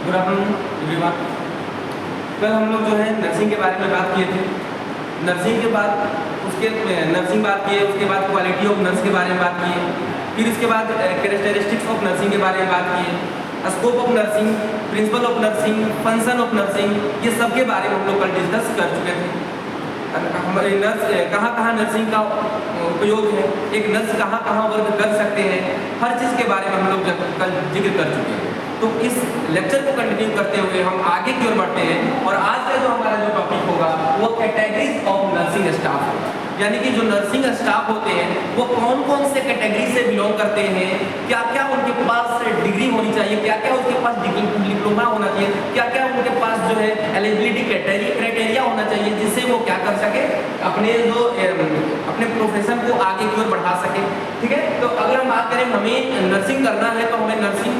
Good afternoon everyone. कल हम लोग जो है नर्सिंग के बारे में बात किए थे। नर्सिंग के बाद नर्सिंग बात किए, उसके बाद क्वालिटी ऑफ नर्स के बारे में बात किए, फिर इसके बाद कैरेक्टरिस्टिक्स ऑफ नर्सिंग के बारे में बात किए, scope of nursing, principle of nursing, function of nursing, ये सब के बारे में हम लोग कल डिस्कस कर चुके थे। हमारे नर्स कहाँ नर्सिंग का उपयोग है, एक नर्स कहाँ वर्क कर सकते हैं, हर चीज़ के बारे में हम लोग कल जिक्र कर चुके हैं। तो इस लेक्चर को कंटिन्यू करते हुए हम आगे की ओर बढ़ते हैं और आज का जो हमारा जो टॉपिक होगा वो कैटेगरीज ऑफ नर्सिंग स्टाफ होगा। यानी कि जो नर्सिंग स्टाफ होते हैं वो कौन कौन से कैटेगरी से बिलोंग करते हैं, क्या क्या उनके पास डिग्री होनी चाहिए, क्या क्या उनके पास डिप्लोमा होना चाहिए, क्या क्या उनके पास जो है एलिजिबिलिटी क्राइटेरिया होना चाहिए, जिससे वो क्या कर सके, अपने प्रोफेशन को आगे की ओर बढ़ा सके। ठीक है, तो अगर हम बात करें हमें नर्सिंग करना है, तो हमें नर्सिंग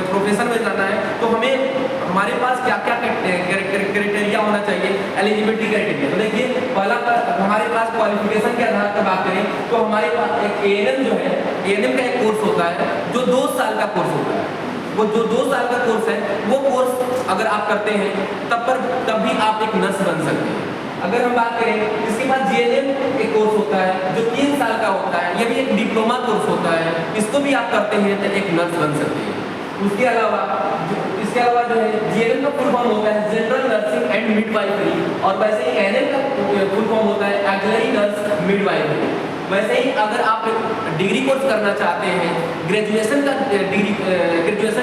प्रोफेशन में जाना है, तो हमारे पास क्या क्या क्राइटेरिया होना चाहिए, एलिजिबिलिटी क्राइटेरिया। तो देखिए, पहला हमारे पास क्वालिफिकेशन के आधार पर बात करें तो हमारे पास एक एएनएम जो है, एएनएम का एक कोर्स होता है जो 2 साल का कोर्स होता है। वो जो 2 साल का कोर्स है, वो कोर्स अगर आप करते हैं तब भी आप एक नर्स बन सकते हैं। अगर हम बात करें, इसके बाद जीएनएम एक कोर्स होता है जो 3 साल का होता है, ये भी एक डिप्लोमा कोर्स होता है, इसको भी आप करते हैं तो एक नर्स बन सकते हैं। इसके अलावा जो है जीएनएम का फुल फॉर्म होता है जनरल नर्सिंग एंड मिडवाइफरी, और वैसे ही एएनएम का फुल फॉर्म होता है ऑक्सिलरी नर्स मिडवाइफरी। वैसे ही अगर आप डिग्री कोर्स करना चाहते हैं, ग्रेजुएशन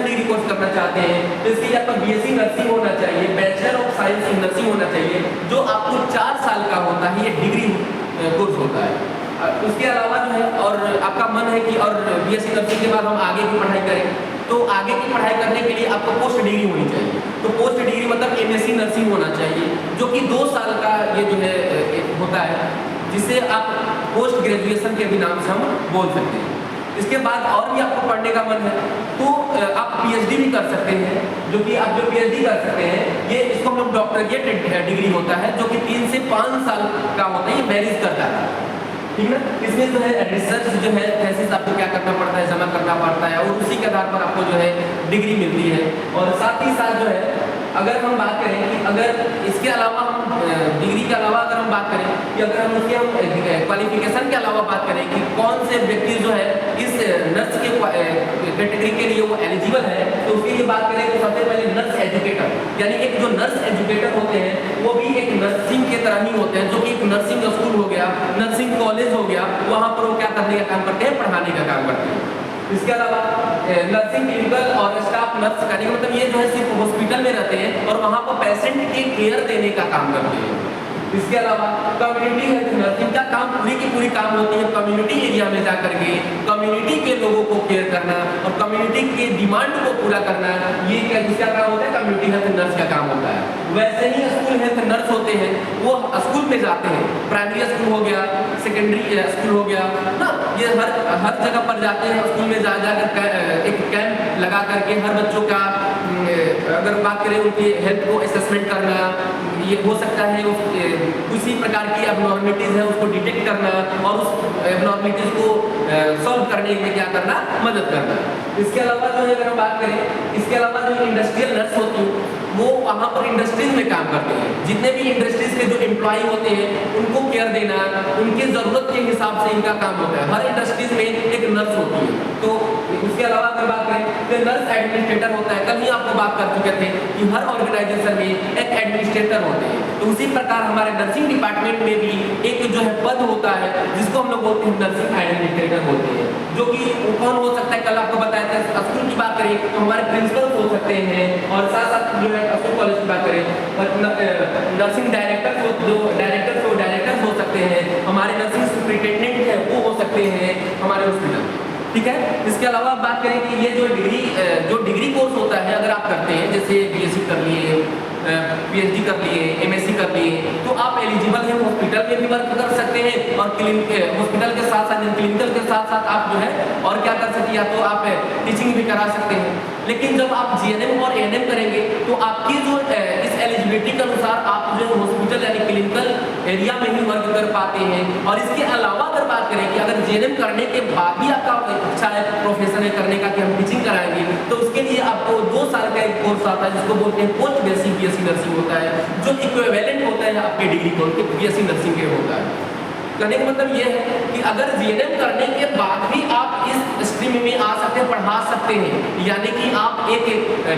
डिग्री कोर्स करना चाहते हैं, तो इसके लिए आपका बीएससी नर्सिंग होना चाहिए, bachelor of science in nursing होना चाहिए, जो आपको 4 साल का होता है, ये डिग्री कोर्स होता है। उसके अलावा जो है, और आपका मन है कि और बीएससी नर्सिंग के बाद हम आगे की पढ़ाई करें, तो आगे की पढ़ाई करने के लिए आपको पोस्ट डिग्री होनी चाहिए। तो पोस्ट डिग्री मतलब एमएससी नर्सिंग होना चाहिए, जो कि 2 साल का ये जो है होता है, जिसे आप पोस्ट ग्रेजुएशन के भी नाम से हम बोल सकते हैं। इसके बाद और भी आपको पढ़ने का मन है तो आप पीएचडी भी कर सकते हैं, जो कि आप जो पीएचडी कर सकते हैं, ये इसको हम लोग डॉक्टरेट डिग्री होता है, जो कि 3 से 5 साल का होता है, ये वेरीज करता है। ठीक है, इसमें जो है रिसर्च जो है थीसिस आपको क्या करना पड़ता है, जमा करना पड़ता है, और उसी के आधार पर आपको जो है डिग्री मिलती है। और साथ ही साथ जो है, अगर हम बात करें कि अगर इसके अलावा हम डिग्री के अलावा अगर हम बात करें कि अगर हम उसके क्वालिफिकेशन के अलावा बात करें कि कौन से व्यक्ति जो है इस नर्स के कैटेगरी के लिए वो एलिजिबल है, तो उसके लिए बात करें तो सबसे पहले नर्स एजुकेटर, यानी एक जो नर्स एजुकेटर होते हैं वो भी एक नर्सिंग के तरह ही होते हैं, जो कि एक नर्सिंग स्कूल हो गया, नर्सिंग कॉलेज हो गया, वहाँ पर वो क्या करने का काम करते हैं, पढ़ाने का काम करते हैं। इसके अलावा नर्सिंग क्लिनिकल और स्टाफ नर्स का मतलब ये जो है सिर्फ हॉस्पिटल में रहते हैं और वहाँ पर पेशेंट की केयर देने का काम करते हैं। इसके अलावा कम्युनिटी हेल्थ नर्सिंग का काम पूरी की पूरी काम होती है कम्युनिटी एरिया में जाकर के कम्युनिटी के लोगों को केयर करना और कम्युनिटी के डिमांड को पूरा करना, ये किसका काम होता है, कम्युनिटी हेल्थ नर्स का काम होता है। वैसे ही स्कूल हेल्थ नर्स होते हैं, वो स्कूल में जाते हैं, प्राइमरी स्कूल हो गया, सेकेंडरी स्कूल हो गया ना, ये हर जगह पर जाते हैं, स्कूल में जाकर एक कैंप लगा करके हर बच्चों का अगर बात करें उनकी हेल्थ को असेसमेंट करना, ये हो सकता है उसी प्रकार की एबनॉर्मलिटीज़ है उसको डिटेक्ट करना और उस एबनॉर्मलिटीज़ को सॉल्व करने में क्या करना, मदद करना। इसके अलावा जो है अगर हम बात करें, इसके अलावा जो इंडस्ट्रियल नर्स होती है वो वहाँ पर इंडस्ट्रीज में काम करते हैं, जितने भी इंडस्ट्रीज के जो एम्प्लॉय होते हैं उनको केयर देना, उनकी ज़रूरत के हिसाब से इनका काम होता है। हर इंडस्ट्रीज में एक नर्स होती है। तो उसके अलावा अगर बात करें तो नर्स एडमिनिस्ट्रेटर होता है, कल ही आपको बात कर चुके थे कि हर ऑर्गेनाइजेशन में एक एडमिनिस्ट्रेटर होते हैं। तो उसी प्रकार हमारे नर्सिंग डिपार्टमेंट में भी एक जो है पद होता है जिसको हम लोग बोलते हैं नर्सिंग एडमिनिस्ट्रेटर बोलते हैं, जो कि कौन हो सकता है, कल आपको बताया था। स्कूल की बात करें तो हमारे प्रिंसिपल हो सकते हैं, और साथ साथ जो है स्कूल कॉलेज की बात करें नर्सिंग डायरेक्टर हो सकते हैं, हमारे नर्सिंग सुपरिटेंडेंट है वो हो सकते हैं हमारे हॉस्पिटल। ठीक है, इसके अलावा बात करें कि ये जो डिग्री कोर्स होता है अगर आप करते हैं, जैसे बीएससी कर लिए, पीएचडी कर लिए, एमएससी कर लिए, तो आप एलिजिबल हैं, हॉस्पिटल में भी वर्क कर सकते हैं और हॉस्पिटल के साथ साथ क्लिनिकल के साथ साथ आप जो है और क्या कर सकते हैं, या तो आप टीचिंग भी करा सकते हैं। लेकिन जब आप जीएनएम और एएनएम करेंगे तो आपकी जो इस एलिजिबिलिटी के अनुसार आप जो हॉस्पिटल यानी क्लिनिकल एरिया में ही वर्क कर पाते हैं। और इसके अलावा अगर बात करें कि अगर जीएनएम करने के बाद भी आपका इच्छा है प्रोफेशन है करने का कि हम टीचिंग कराएंगे, तो उसके लिए आपको 2 साल का एक कोर्स आता है जिसको बोलते हैं पोस्ट बेसिक बीएससी नर्सिंग होता है, जो इक्विवेलेंट होता है आपके डिग्री कोर्स के बीएससी नर्सिंग के होता है। कहने का मतलब ये है कि अगर जीएनएम करने के बाद भी आप इस स्ट्रीम में आ सकते हैं, पढ़ा सकते हैं, यानी कि आप एक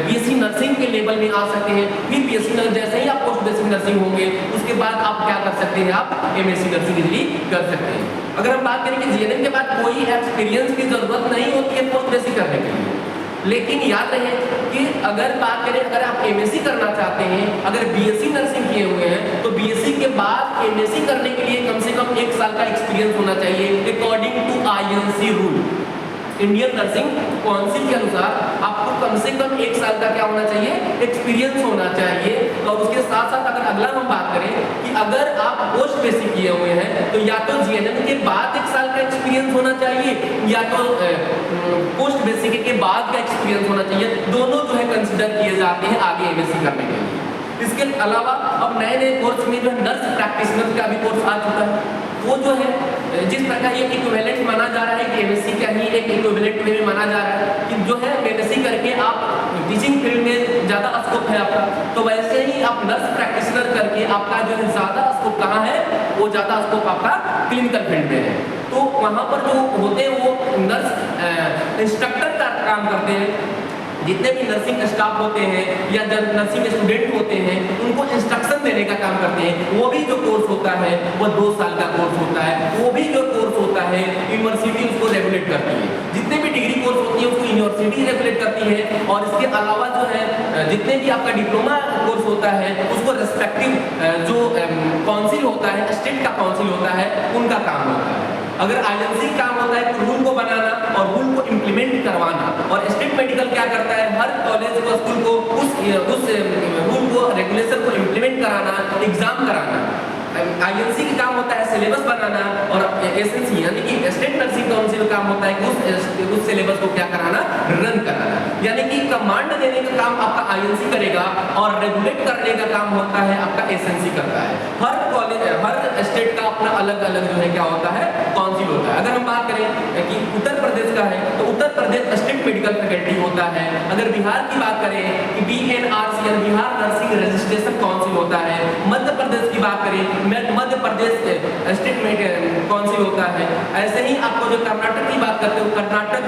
बीएससी नर्सिंग के लेवल में आ सकते हैं। फिर बीएससी नर्सिंग जैसे ही आप पोस्ट बेसिक नर्सिंग होंगे उसके बाद आप क्या कर सकते हैं, आप एमएससी नर्सिंग इजीली कर सकते हैं। अगर हम बात करें कि जीएनएम के बाद कोई एक्सपीरियंस की जरूरत नहीं होती है पोस्ट बेसिक करने के लिए, लेकिन याद रहे कि अगर बात करें अगर आप एमएससी करना चाहते हैं, अगर बीएससी नर्सिंग किए हुए हैं तो बीएससी के बाद एमएससी करने के लिए कम से कम 1 साल का एक्सपीरियंस होना चाहिए according to INC rule. Indian nursing council के अनुसार आपको कम से कम 1 साल का क्या होना चाहिए, एक्सपीरियंस होना चाहिए। और उसके साथ साथ अगर अगला हम बात करें कि अगर आप पोस्ट बेसिक किए हुए हैं तो या तो जीएनएम के बाद 1 साल का एक्सपीरियंस होना चाहिए या तो पोस्ट बेसिक के बाद का एक्सपीरियंस होना चाहिए। दोनों जो है कंसिडर किए जाते हैं आगे एमएससी करने के लिए। इसके अलावा अब नए नए कोर्स में जो है नर्स प्रैक्टिशनर का भी कोर्स आ चुका है। वो जो है जिस प्रकार ये इक्विवेलेंट माना जा रहा है कि एमएससी का ही एक इक्विवेलेंट में भी माना जा रहा है कि जो है एमएससी करके आप टीचिंग फील्ड में ज़्यादा स्कोप है आपका, तो वैसे ही आप नर्स प्रैक्टिशनर करके आपका जो है ज़्यादा स्कोप कहाँ है, वो ज़्यादा स्कोप आपका क्लिनिकल फील्ड में है। तो वहाँ पर जो होते हैं वो नर्स इंस्ट्रक्टर का काम करते हैं। जितने भी नर्सिंग स्टाफ होते हैं या जब नर्सिंग स्टूडेंट होते हैं उनको इंस्ट्रक्शन देने का काम करते हैं। वो भी जो कोर्स होता है वो 2 साल का कोर्स होता है। वो भी जो कोर्स होता है यूनिवर्सिटी उसको रेगुलेट करती है। जितने भी डिग्री कोर्स होती है उसको यूनिवर्सिटी रेगुलेट करती है। और इसके अलावा जो है जितने भी आपका डिप्लोमा कोर्स होता है उसको रेस्पेक्टिव जो काउंसिल होता है, स्टेट का काउंसिल होता है, उनका काम होता है। अगर आईएनसी काम होता है तो रूल को बनाना और रूल को इम्प्लीमेंट करवाना, और स्टेट मेडिकल क्या करता है, हर कॉलेज को स्कूल को उस रूल को रेगुलेशन को इम्प्लीमेंट कराना, एग्जाम कराना। आईएनसी का काम होता है सिलेबस बनाना, और एसएनसी यानी कि स्टेट नर्सिंग काउंसिल का काम होता है कि उस सिलेबस को क्या कराना, रन कराना। यानी कि कमांड देने का काम आपका आईएनसी करेगा और रेगुलेट करने का काम होता है आपका एसएनसी करता है। हर कॉलेज हर स्टेट का अपना अलग अलग जो है क्या होता है, काउंसिल होता है। अगर हम बात करें कि उत्तर प्रदेश का है तो Uttar Pradesh state medical faculty होता है। अगर बिहार की बात करें कि बीएनआरसी बिहार नर्सिंग रजिस्ट्रेशन काउंसिल होता है। मध्य प्रदेश की बात करें मध्य प्रदेश स्टेट काउंसिल होता है। ऐसे ही आपको जो कर्नाटक की बात करते हो कर्नाटक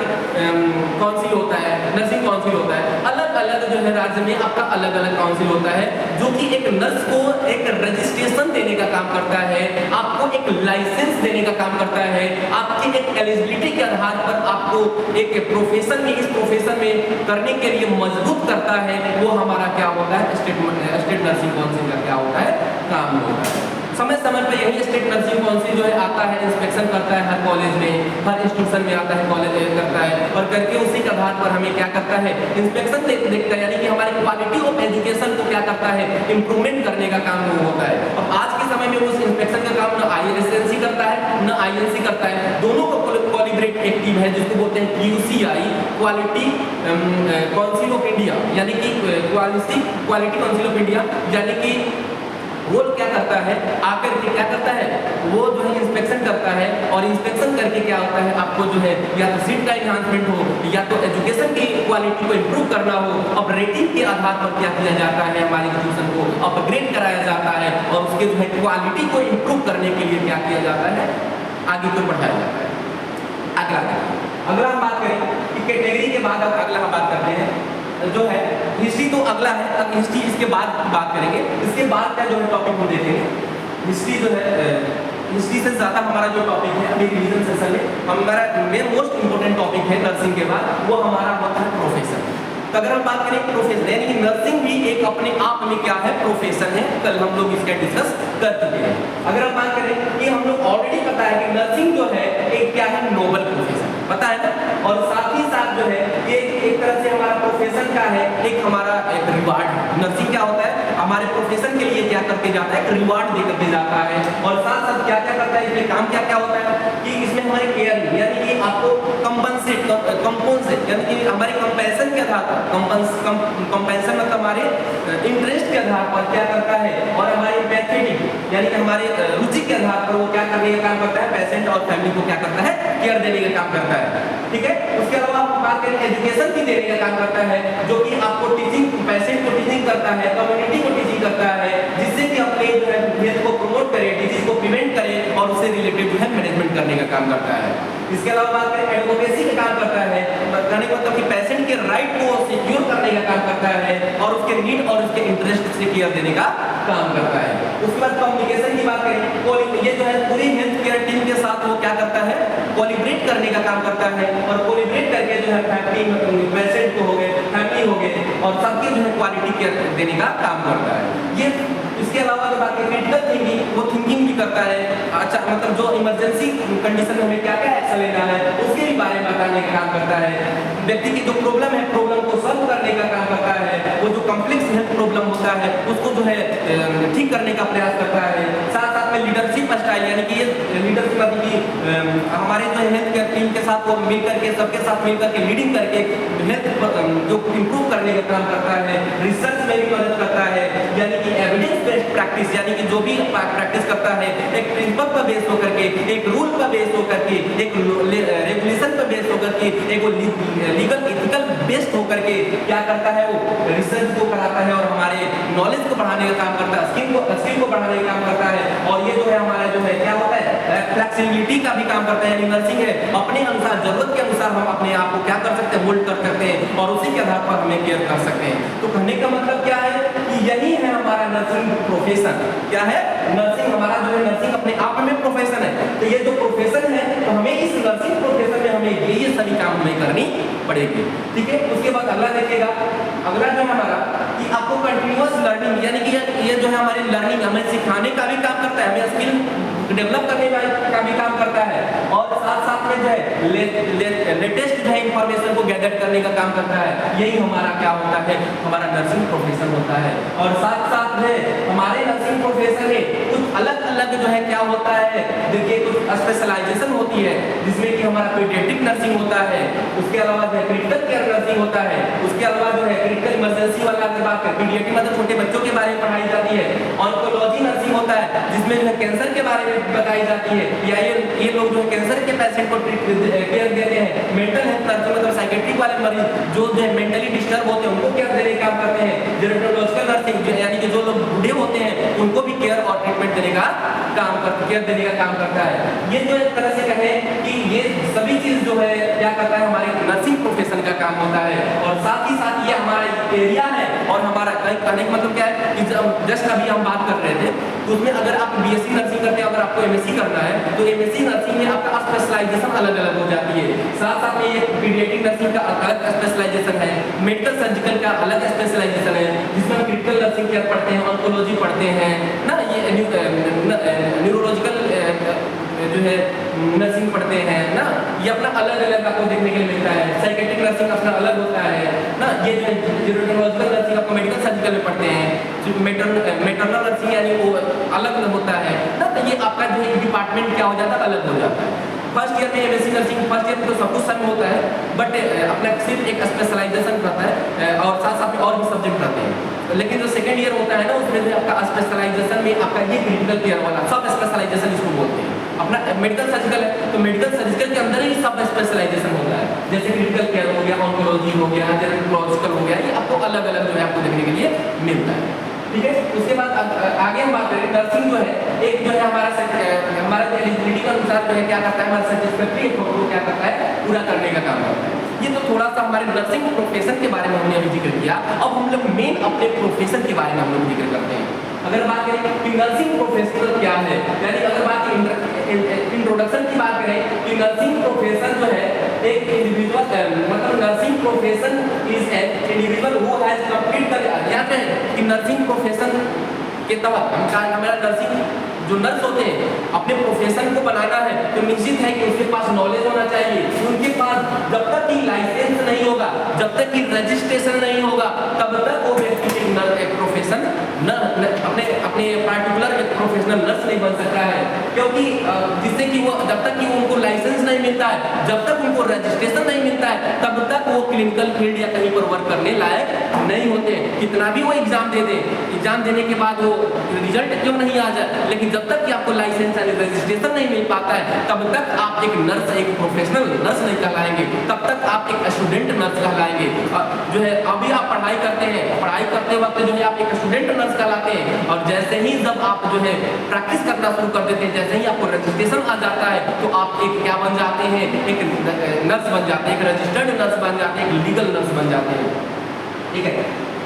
काउंसिल होता है, नर्सिंग काउंसिल होता है। अलग अलग जो है राज्य में आपका अलग अलग काउंसिल होता है जो कि एक नर्स को एक रजिस्ट्रेशन देने का काम करता है, आपको एक लाइसेंस देने का काम करता है, आपकी एक एलिजिबिलिटी के आधार पर आपको एक प्रोफेशन में इस प्रोफेशन में करने के लिए मजबूत करता है। वो हमारा क्या होता है, स्टेट नर्सिंग काउंसिल का क्या होता है, काम होता है। समय समय पर यही स्टेट नर्सिंग काउंसिल जो है आता है, इंस्पेक्शन करता है हर कॉलेज में, हर इंस्टीट्यूशन में आता है, कॉलेज करता है, और करके उसी के आधार पर हमें क्या करता है, इंस्पेक्शन देखता है, यानी कि हमारी क्वालिटी ऑफ एजुकेशन को क्या करता है, इंप्रूवमेंट करने का काम वो होता है। अब आज के समय में उस इंस्पेक्शन का काम न आईएसएनसी करता है न आईएनसी करता है, दोनों का कोलैबोरेट एक टीम है जिसको बोलते हैं QCI, quality council of India, यानी कि क्वालिटी काउंसिल ऑफ इंडिया, यानी कि वो क्या करता है, आकर के क्या करता है, वो जो है इंस्पेक्शन करता है, और इंस्पेक्शन करके क्या होता है, आपको जो है या तो सीट का एनहांसमेंट हो या तो एजुकेशन की क्वालिटी को इंप्रूव करना हो, अब रेटिंग के आधार पर क्या किया जाता है, हमारे इंस्टीट्यूशन को अपग्रेड कराया जाता है, और उसके जो है क्वालिटी को इंप्रूव करने के लिए क्या किया जाता है, आगे को बढ़ाया जाता है। अगला हम बात करें कि कैटेगरी के बाद अब अगला हम बात करते हैं जो है हिस्ट्री। तो अगला है, अब हिस्ट्री इसके बाद बात करेंगे। इसके बाद का जो है टॉपिक हम देखेंगे हिस्ट्री जो है, हिस्ट्री से ज़्यादा हमारा जो टॉपिक है अभी रिवीजन सेशन में हमारा मोस्ट इंपोर्टेंट टॉपिक है नर्सिंग के बाद, वो हमारा होता है प्रोफेशन। तो अगर हम बात करें प्रोफेशन, यानी कि नर्सिंग भी एक अपने आप में क्या है, प्रोफेशन है। कल हम लोग इसका डिस्कस कर चुके हैं। अगर हम बात करें कि हम लोग ऑलरेडी पता है कि नर्सिंग जो है एक क्या है, नोबल प्रोफेशन, पता है ना, और साथ ही साथ जो है ये एक तरह से हमारा प्रोफेशन का है, एक हमारा एक रिवार्ड है। नर्सिंग क्या होता है, हमारे प्रोफेशन के लिए क्या करके जाता है, एक रिवार्ड दे करके जाता है। और साथ साथ क्या क्या करता है, इसमें काम क्या क्या होता है कि इसमें हमारे केयर यानी कि आपको कंपनसेट यानी कि हमारे कंपेंसेशन के आधार पर कंपेंसेशन मतलब हमारे इंटरेस्ट के आधार पर क्या करता है, और हमारे पैथेटिक यानी कि हमारे रुचि के आधार पर वो क्या करने का काम करता है, पेशेंट और फैमिली को क्या करता है, केयर देने का काम करता है। ठीक है, उसके अलावा हम बात करें एजुकेशन भी देने का काम करता है, जो कि आपको टीचिंग, पेशेंट को टीचिंग करता है, कम्युनिटी को टीचिंग करता है, जिससे कि अपने जो है हेल्थ को प्रमोट करे, डिजीज को प्रिवेंट करे और उससे रिलेटेड जो है मैनेजमेंट करने का काम करता है। इसके अलावा बात करें एडवोकेसी का काम करता है, कहने का मतलब कि पेशेंट के राइट को सिक्योर करने का काम करता है और उसके नीड और उसके इंटरेस्ट से केयर देने का काम करता है। उसके बाद कम्युनिकेशन की बात करें, ये जो है पूरी हेल्थ केयर टीम के साथ वो क्या करता है, कोलिब्रेट करने का काम करता है और कोलिब्रेट करके जो है फैमिली, पेशेंट को हो गए, फैमिली हो गए और सबकी जो है क्वालिटी केयर देने का काम करता है। ये इसके अलावा जो बात करें क्रिटिकल थिंकिंग, वो थिंकिंग भी करता है। अच्छा मतलब जो इमरजेंसी कंडीशन में हमें क्या क्या एक्शन लेना है उसके भी बारे में बताने का काम करता है। व्यक्ति की जो प्रॉब्लम है, प्रॉब्लम को सॉल्व करने का काम करता है। वो जो कॉम्प्लेक्स हेल्थ प्रॉब्लम होता है उसको जो है ठीक करने का प्रयास करता है। साथ साथ में लीडरशिप स्टाइल यानी कि ये लीडरशिप मतलब कि हमारे जो हेल्थ केयर टीम के साथ वो मिल करके, सबके साथ मिल करके लीडिंग करके हेल्थ जो इम्प्रूव करने का काम करता है। रिसर्च में भी मदद करता है, यानी कि एविडेंस बेस्ड प्रैक्टिस, यानी कि जो भी प्रैक्टिस करता है एक प्रिंसिपल पर बेस होकर के, एक रूल पर बेस होकर के, एक रेगुलेशन पर बेस होकर के, एक लीगल इथिकल बेस्ड होकर के क्या करता है, वो रिसर्च को कराता है और हमारे नॉलेज को बढ़ाने का काम करता है, स्किल को बढ़ाने का काम करता है। और ये जो है हमारा जो है क्या होता है, फ्लेक्सिबिलिटी का भी काम करता है। यानी नर्सिंग है अपने अनुसार, जरूरत के अनुसार हम अपने आप को क्या कर सकते हैं, मोल्ड कर सकते हैं और उसी के आधार पर हमें केयर कर सकते हैं। तो कहने का मतलब क्या है कि यही है हमारा नर्सिंग प्रोफेशन। क्या है, नर्सिंग हमारा जो है नर्सिंग अपने आप में प्रोफेशन है। तो ये जो प्रोफेशन है तो हमें इस नर्सिंग प्रोफेशन में हमें ये सभी काम हमें करनी पड़ेगी। ठीक है, उसके बाद अगला देखिएगा, अगला जो है हमारा कि आपको कंटिन्यूअस लर्निंग, यानी कि ये जो है हमारी लर्निंग हमें सिखाने का भी काम करता है, हमें स्किल डेवलप करने का भी काम करता है और साथ साथ में जो है लेटेस्ट जो है इंफॉर्मेशन को गैदर करने का काम करता है। यही हमारा क्या होता है, हमारा नर्सिंग प्रोफेशन होता है। और साथ साथ में हमारे नर्सिंग प्रोफेशन में कुछ अलग अलग जो है क्या होता है, देखिए कुछ स्पेशलाइजेशन होती है, जिसमें कि हमारा पीडियाट्रिक नर्सिंग होता है, उसके अलावा जो है क्रिटिकल केयर नर्सिंग होता है, उसके अलावा जो है क्रिटिकल इमरजेंसी वाला की बात करें, पीडियाट्रिक मतलब छोटे बच्चों के बारे में पढ़ाई जाती है। ऑन्कोलॉजी नर्सिंग होता है जिसमें जो है कैंसर के बारे में बताई जाती है, या ये लोग जो है कैंसर के पेशेंट को केयर देते हैं। मेंटल हेल्थ नर्सिंग मतलब साइकेट्रिक वाले मरीज जो है मेंटली डिस्टर्ब होते हैं उनको केयर देने का काम करते हैं। जेरोटोलॉजिकल नर्सिंग यानी कि जो लोग बूढ़े होते हैं उनको भी केयर और ट्रीटमेंट देने का काम करता, केयर देने का काम करता है। ये जो एक तरह से कहें कि ये सभी चीज जो है क्या करता है, हमारे नर्सिंग प्रोफेशन का काम होता है। और साथ ही साथ ये हमारा एरिया है और हमारा कहने का मतलब क्या है कि जस्ट अभी हम बात कर रहे थे तो उसमें अगर आप बीएससी नर्सिंग करते हैं, अगर आपको एमएससी करना है तो एमएससी नर्सिंग में आपका स्पेशलाइजेशन अलग अलग हो जाती है। साथ साथ में ये पीडियाट्रिक नर्सिंग का अलग स्पेशलाइजेशन है, मेडिकल सर्जिकल का अलग स्पेशलाइजेशन है, जिसमें हम क्रिटिकल नर्सिंग केयर पढ़ते हैं, ऑन्कोलॉजी पढ़ते हैं ना, ये न्यूरोलॉजिकल जो है नर्सिंग पढ़ते हैं ना, ये अपना अलग अलग आपको देखने के लिए मिलता है। साइकेट्रिक नर्सिंग अपना अलग होता है ना, ये जो जेरोटोलॉजिकल नर्सिंग आपको मेडिकल सर्जिकल में पढ़ते हैं, मैटरनल नर्सिंग यानी वो अलग होता है ना। तो ये आपका जो है डिपार्टमेंट क्या हो जाता है, अलग हो जाता है। फर्स्ट ईयर में एमएससी नर्सिंग, फर्स्ट ईयर में तो सब कुछ समय होता है, बट अपना सिर्फ एक स्पेशलाइजेशन रहता है और साथ साथ में और भी सब्जेक्ट रहते हैं। लेकिन जो सेकंड ईयर होता है ना, उसमें जो आपका स्पेशलाइजेशन में आपका ये क्रिटिकल केयर वाला सब स्पेशलाइजेशन इसको बोलते हैं। अपना मेडिकल सर्जिकल है तो मेडिकल सर्जिकल के अंदर ही सब स्पेशलाइजेशन होता है, जैसे क्रिटिकल केयर हो गया, ऑन्कोलॉजी हो गया, जेरोटोलॉजिकल हो गया, ये आपको अलग अलग जो है आपको देखने के लिए मिलता है। ठीक है, उसके बाद आगे हम बात करें नर्सिंग जो है एक जो है हमारा एलिजिबिलिटी के अनुसार जो है क्या करता है, हमारा सर्टिफिकेटरी को क्या करता है, पूरा करने का काम करता है। ये तो थोड़ा सा हमारे नर्सिंग प्रोफेशन के बारे में हमने अभी जिक्र किया। अब हम लोग मेन अपने प्रोफेशन के बारे में हम लोग जिक्र करते हैं। अगर बात करें कि नर्सिंग प्रोफेशनल क्या है, यानी अगर बात इंट्रोडक्शन की बात करें कि नर्सिंग प्रोफेशन जो है एक इंडिविजुअल मतलब nursing profession is an individual who has complete याद है कि नर्सिंग प्रोफेशन के तहत हमारा नर्सिंग जो नर्स होते हैं अपने प्रोफेशन को बनाना है तो निश्चित है कि उसके पास नॉलेज होना चाहिए। उनके पास जब तक कि लाइसेंस नहीं होगा, जब तक कि रजिस्ट्रेशन नहीं होगा, तब तक वो व्यक्ति एक प्रोफेशन न प्रोफेशनल नर्स नहीं बन सकता है, क्योंकि जिससे कि वो जब तक कि उनको लाइसेंस नहीं मिलता है, जब तक उनको रजिस्ट्रेशन नहीं मिलता है, तब तक वो क्लिनिकल फील्ड या कहीं पर वर्क करने लायक नहीं होते। कितना भी वो एग्जाम दे दे, एग्जाम देने के बाद वो रिजल्ट क्यों नहीं आ जाए, लेकिन जब तक कि आपको लाइसेंस या रजिस्ट्रेशन नहीं मिल पाता है, तब तक आप एक नर्स, एक प्रोफेशनल नर्स नहीं कहलाएंगे, तब तक आप एक स्टूडेंट नर्स कहलाएंगे। जो है अभी आप पढ़ाई करते हैं, पढ़ाई करते वक्त जो है आप एक स्टूडेंट नर्स कहलाते हैं, और जैसे ही जब आप जो है प्रैक्टिस करना शुरू कर देते हैं, जैसे ही आपको रजिस्ट्रेशन आ जाता है, तो आप एक क्या बन जाते हैं, एक नर्स बन जाते हैं, एक रजिस्टर्ड नर्स बन जाते हैं, एक लीगल नर्स बन जाते हैं। ठीक है,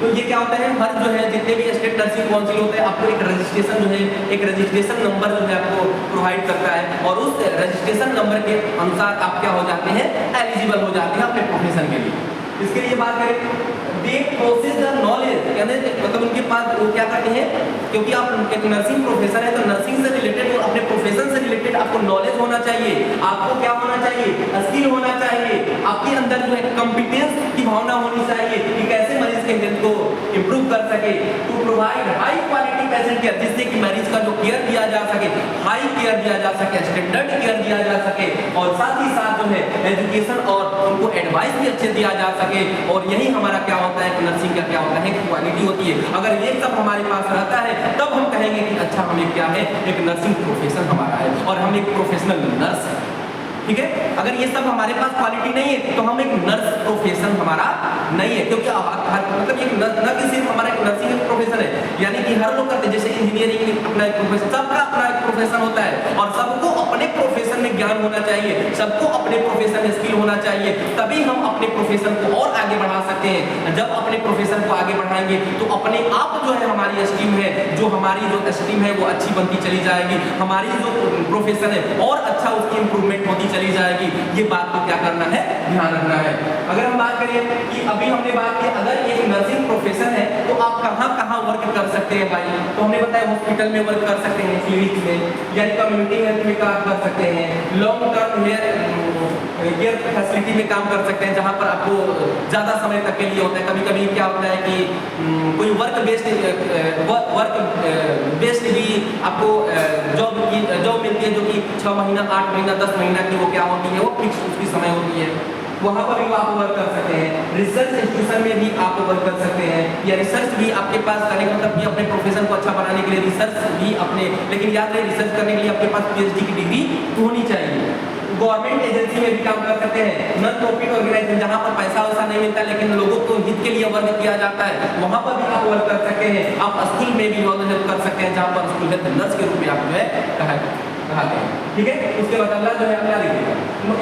तो ये क्या होता है, हर जो है जितने भी स्टेट नर्सिंग काउंसिल होते हैं आपको एक रजिस्ट्रेशन जो है, एक रजिस्ट्रेशन नंबर जो है आपको प्रोवाइड करता है, और उस रजिस्ट्रेशन नंबर के अनुसार आप क्या हो जाते हैं, एलिजिबल हो जाते हैं अपने प्रोफेशन के लिए। इसके लिए बात करें, दे प्रोसेस द नॉलेज, यानी मतलब उनके पास वो क्या करते हैं, क्योंकि आप एक नर्सिंग प्रोफेसर है, तो नर्सिंग से रिलेटेड, अपने प्रोफेशन से रिलेटेड आपको नॉलेज होना चाहिए, आपको क्या होना चाहिए, स्किल होना चाहिए, आपके अंदर जो है कॉम्पिटेंस की भावना होनी चाहिए कि कैसे मरीज के हेल्थ को इम्प्रूव कर सके, to provide high quality patient care, जिससे कि मरीज का जो केयर दिया जा सके, हाई केयर दिया जा सके, स्टैंडर्ड केयर दिया जा सके, और साथ ही साथ जो है एजुकेशन और उनको एडवाइस भी अच्छे दिया जा सके। और यही हमारा क्या होता है, नर्सिंग का क्या होता है, क्वालिटी होती है। अगर ये सब हमारे पास रहता है, तब हम कहेंगे कि अच्छा हमें क्या है, एक नर्सिंग प्रोफेशन हमारा है और हम एक प्रोफेशनल नर्स है। ठीक है, अगर ये सब हमारे पास क्वालिटी नहीं है, तो हम एक नर्स प्रोफेशन हमारा नहीं है, क्योंकि मतलब एक न कि सिर्फ हमारा एक नर्सिंग एक प्रोफेशन है, यानी कि हर लोग करते हैं, जैसे इंजीनियरिंग अपना एक प्रोफेशन, सबका अपना एक प्रोफेशन होता है, और सबको अपने प्रोफेशन में ज्ञान होना चाहिए, सबको अपने प्रोफेशन में स्किल होना चाहिए, तभी हम अपने प्रोफेशन को और आगे बढ़ा सकते हैं। जब अपने प्रोफेशन को आगे बढ़ाएंगे, तो अपने आप जो है हमारी स्ट्रीम है, जो हमारी जो स्ट्रीम है वो अच्छी बनती चली जाएगी, हमारी जो प्रोफेशन है और अच्छा उसकी इंप्रूवमेंट होती चली जाएगी। ये बात को क्या करना है, ध्यान रखना है। अगर हम बात करें कि अभी हमने बात की, अगर एक नर्सिंग प्रोफेशन है तो आप कहाँ कहाँ वर्क कर सकते हैं भाई, तो हमने बताया हॉस्पिटल में वर्क कर सकते हैं, क्लिनिक में, या कम्युनिटी हेल्थ में काम कर सकते हैं, लॉन्ग टर्म केयर फैसिलिटी में काम कर सकते हैं, जहाँ पर आपको ज़्यादा समय तक के लिए होता है। कभी कभी क्या होता है कि कोई वर्क बेस्ड भी आपको जॉब मिलती है, जो कि 6 महीना, 8 महीना, 10 महीना की वो क्या होती है, वो फिक्स उसकी समय होती है, वहाँ पर भी आप वर्क कर सकते हैं। रिसर्च इंस्टीट्यूशन में भी आप वर्क कर सकते हैं, या रिसर्च भी आपके पास करने का मतलब कि अपने प्रोफेशन को अच्छा बनाने के लिए रिसर्च भी अपने, लेकिन याद रहे रिसर्च करने के लिए आपके पास PhD की डिग्री होनी चाहिए। गवर्नमेंट एजेंसी में भी काम कर सकते हैं, नॉन प्रॉफिट ऑर्गेनाइजेशन जहाँ पर पैसा वैसा नहीं मिलता लेकिन लोगों को हित के लिए वर्क किया जाता है, वहाँ पर भी आप वर्क कर सकते हैं। आप स्कूल में भी हेल्प कर सकते हैं, जहाँ पर स्कूल हेल्थ नर्स के रूप में आप जो है कहते हैं। ठीक है, उसके बाद अगला जो है अगला देखिएगा,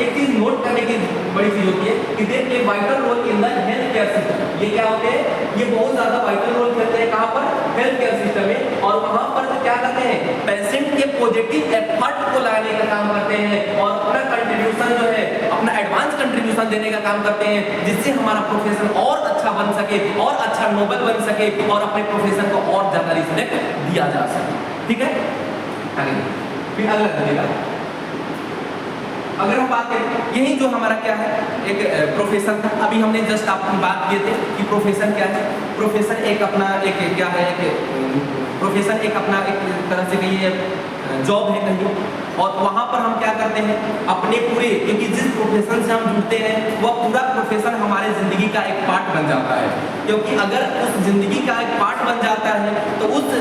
एक चीज नोट करने की बड़ी चीज होती है कि they play vital role in the health care system. ये क्या होते हैं, ये बहुत ज्यादा वाइटल रोल खेलते हैं, कहाँ पर, हेल्थ केयर सिस्टम में, और वहाँ पर क्या करते हैं, पेशेंट के पॉजिटिव एफर्ट को लाने का काम करते हैं, और अपना कंट्रीब्यूशन जो है, अपना एडवांस कंट्रीब्यूशन देने का काम करते हैं, जिससे हमारा प्रोफेशन और अच्छा बन सके, और अच्छा नोबल बन सके, और अपने प्रोफेशन को और ज्यादा रिस्पेक्ट दिया जा सके। ठीक है, आगे फिर अगला देखिएगा। अगर हम बात करें, यही जो हमारा क्या है, एक प्रोफेशन था, अभी हमने जस्ट आपकी बात किए थे कि प्रोफेशन क्या है। प्रोफेशन एक अपना एक क्या है, एक प्रोफेशन एक अपना एक तरह से कहिए जॉब है कहीं, और वहाँ पर हम क्या करते हैं, अपने पूरे, क्योंकि जिस प्रोफेशन से हम जुड़ते हैं वह पूरा प्रोफेशन हमारे ज़िंदगी का एक पार्ट बन जाता है, क्योंकि अगर उस ज़िंदगी का एक पार्ट बन जाता है तो उस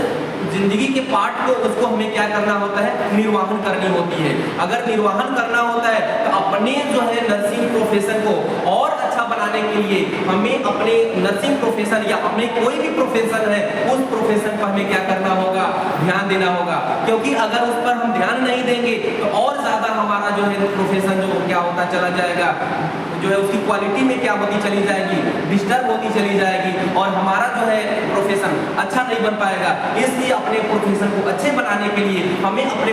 जिंदगी के पार्ट को उसको हमें क्या करना होता है, निर्वाहन करनी होती है। अगर निर्वाहन करना होता है तो अपने जो है नर्सिंग प्रोफेशन को और अच्छा बनाने के लिए हमें अपने नर्सिंग प्रोफेशन या अपने कोई भी प्रोफेशन है उस प्रोफेशन पर हमें क्या करना होगा, ध्यान देना होगा, क्योंकि अगर उस पर हम ध्यान नहीं देंगे तो और ज़्यादा हमारा जो है प्रोफेशन जो क्या होता चला जाएगा, जो है उसकी क्वालिटी में क्या होती चली जाएगी, डिस्टर्ब होती चली जाएगी, और हमारा जो है प्रोफेशन अच्छा नहीं बन पाएगा। इसलिए अपने प्रोफेशन को अच्छे बनाने के लिए हमें अपने